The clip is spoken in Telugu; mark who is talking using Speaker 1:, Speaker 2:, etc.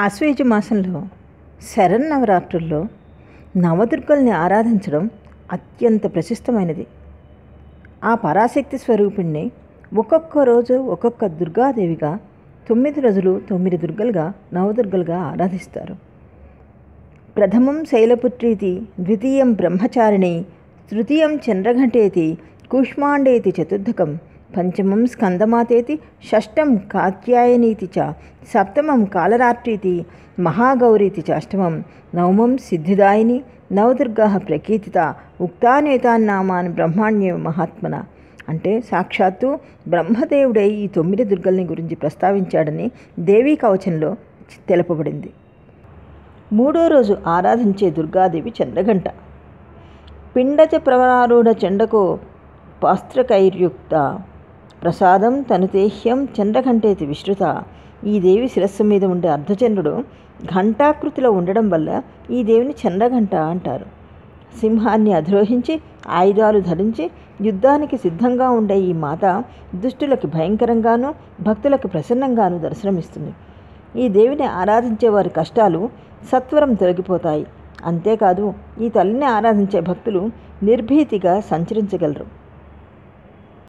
Speaker 1: ఆశ్వయుజ మాసంలో శరన్నవరాత్రుల్లో నవదుర్గల్ని ఆరాధించడం అత్యంత ప్రశస్తమైనది. ఆ పరాశక్తి స్వరూపిణ్ణి ఒక్కొక్క రోజు ఒక్కొక్క దుర్గాదేవిగా 9 రోజులు 9 దుర్గలుగా నవదుర్గలుగా ఆరాధిస్తారు. ప్రథమం శైలపుత్రీతి, ద్వితీయం బ్రహ్మచారిణి, తృతీయం చంద్రఘంటేతి, కూష్మాండేతి చతుర్థకం, పంచమం స్కందమాతేతి, షష్టం కాత్యాయనీతి చ, సప్తమం కాలరాత్రీతి, మహాగౌరీతి చ అష్టమం, నవమం సిద్ధిదాయిని. నవదుర్గా ప్రకీర్తిత ఉక్తానేతాన్నామాన్ బ్రహ్మాణ్య మహాత్మన. అంటే సాక్షాత్తు బ్రహ్మదేవుడే ఈ 9 దుర్గల్ని గురించి ప్రస్తావించాడని దేవీ కవచంలో తెలుపబడింది. 3వ రోజు ఆరాధించే దుర్గాదేవి చంద్రఘంట. పిండచ ప్రవరారూఢ చండకో పాస్త్రకైర్యుక్త, ప్రసాదం తనుతేహ్యం చంద్రఘంటేతి విశ్రుత. ఈ దేవి శిరస్సు మీద ఉండే అర్ధచంద్రుడు ఘంటాకృతిలో ఉండడం వల్ల ఈ దేవిని చంద్రఘంట అంటారు. సింహాన్ని అధిరోహించి ఆయుధాలు ధరించి యుద్ధానికి సిద్ధంగా ఉండే ఈ మాత దుష్టులకి భయంకరంగానూ భక్తులకు ప్రసన్నంగానూ దర్శనమిస్తుంది. ఈ దేవిని ఆరాధించే వారి కష్టాలు సత్వరం తొలగిపోతాయి. అంతేకాదు ఈ తల్లిని ఆరాధించే భక్తులు నిర్భీతిగా సంచరించగలరు.